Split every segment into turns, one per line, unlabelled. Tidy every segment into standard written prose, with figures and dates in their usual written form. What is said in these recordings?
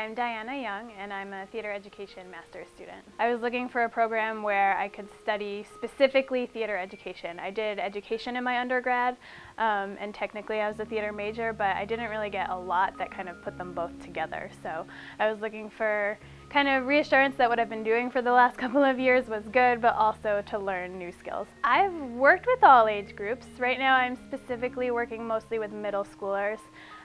I'm Diana Young, and I'm a theater education master's student. I was looking for a program where I could study specifically theater education. I did education in my undergrad, and technically I was a theater major, but I didn't really get a lot that kind of put them both together. So I was looking for kind of reassurance that what I've been doing for the last couple of years was good, but also to learn new skills. I've worked with all age groups. Right now I'm specifically working mostly with middle schoolers.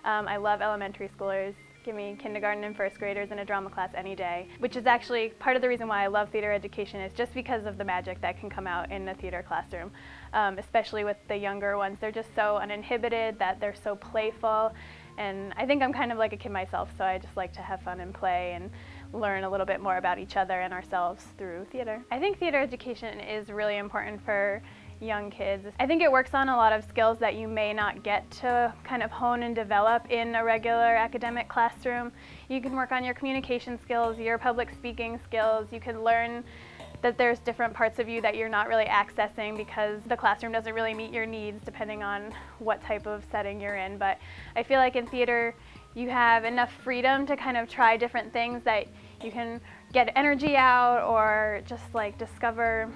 I love elementary schoolers. Give me kindergarten and first graders in a drama class any day, which is actually part of the reason why I love theater education, is just because of the magic that can come out in a theater classroom, especially with the younger ones. They're just so uninhibited, that they're so playful, and I think I'm kind of like a kid myself, so I just like to have fun and play and learn a little bit more about each other and ourselves through theater. I think theater education is really important for young kids. I think it works on a lot of skills that you may not get to kind of hone and develop in a regular academic classroom. You can work on your communication skills, your public speaking skills. You can learn that there's different parts of you that you're not really accessing because the classroom doesn't really meet your needs depending on what type of setting you're in. But I feel like in theater you have enough freedom to kind of try different things that you can get energy out, or just like discover,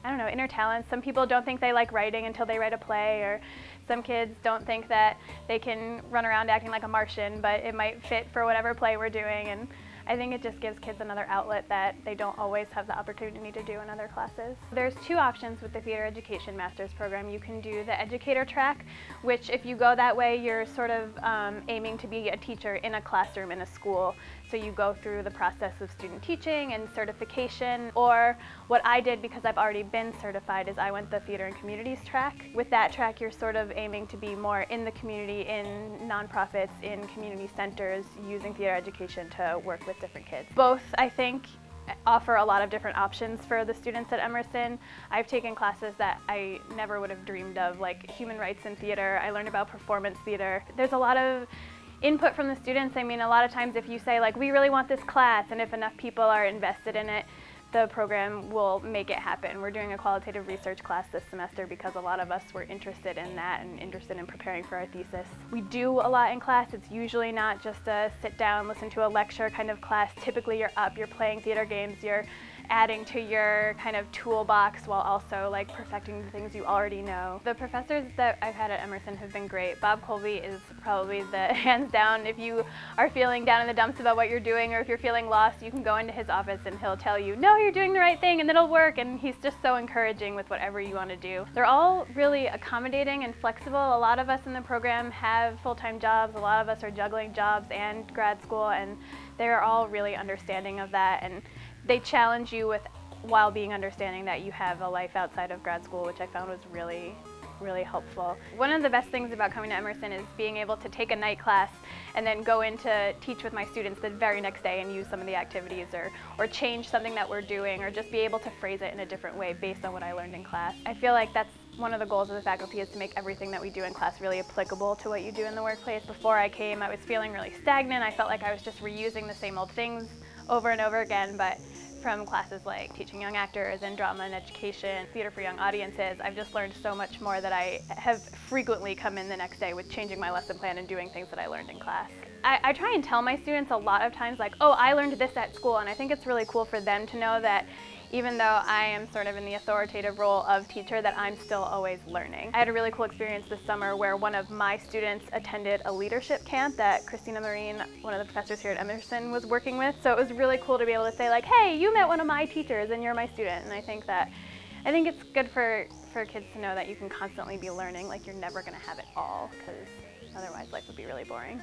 I don't know, inner talents. Some people don't think they like writing until they write a play, or some kids don't think that they can run around acting like a Martian, but it might fit for whatever play we're doing. And I think it just gives kids another outlet that they don't always have the opportunity to do in other classes. There's two options with the theater education master's program. You can do the educator track, which if you go that way, you're sort of aiming to be a teacher in a classroom in a school. So you go through the process of student teaching and certification. Or what I did, because I've already been certified, is I went the theater and communities track. With that track, you're sort of aiming to be more in the community, in nonprofits, in community centers, using theater education to work with different kids. Both, I think, offer a lot of different options for the students at Emerson. I've taken classes that I never would have dreamed of, like human rights in theater. I learned about performance theater. There's a lot of input from the students. I mean, a lot of times if you say, like, we really want this class, and if enough people are invested in it, the program will make it happen. We're doing a qualitative research class this semester because a lot of us were interested in that and interested in preparing for our thesis. We do a lot in class. It's usually not just a sit down, listen to a lecture kind of class. Typically you're up, you're playing theater games, you're adding to your kind of toolbox while also like perfecting the things you already know. The professors that I've had at Emerson have been great. Bob Colby is probably the hands down. If you are feeling down in the dumps about what you're doing, or if you're feeling lost, you can go into his office and he'll tell you, no, you're doing the right thing and it'll work, and he's just so encouraging with whatever you want to do. They're all really accommodating and flexible. A lot of us in the program have full-time jobs. A lot of us are juggling jobs and grad school, and they're all really understanding of that, and they challenge you with, while being understanding that you have a life outside of grad school, which I found was really helpful. One of the best things about coming to Emerson is being able to take a night class and then go in to teach with my students the very next day and use some of the activities, or change something that we're doing, or just be able to phrase it in a different way based on what I learned in class. I feel like that's one of the goals of the faculty, is to make everything that we do in class really applicable to what you do in the workplace. Before I came, I was feeling really stagnant. I felt like I was just reusing the same old things over and over again, but from classes like teaching young actors and drama and education, theater for young audiences, I've just learned so much more that I have frequently come in the next day with changing my lesson plan and doing things that I learned in class. I try and tell my students a lot of times, like, oh, I learned this at school, and I think it's really cool for them to know that even though I am sort of in the authoritative role of teacher, that I'm still always learning. I had a really cool experience this summer where one of my students attended a leadership camp that Christina Marine, one of the professors here at Emerson, was working with. So it was really cool to be able to say, like, hey, you met one of my teachers and you're my student. And I think it's good for kids to know that you can constantly be learning, like you're never gonna have it all, because otherwise life would be really boring.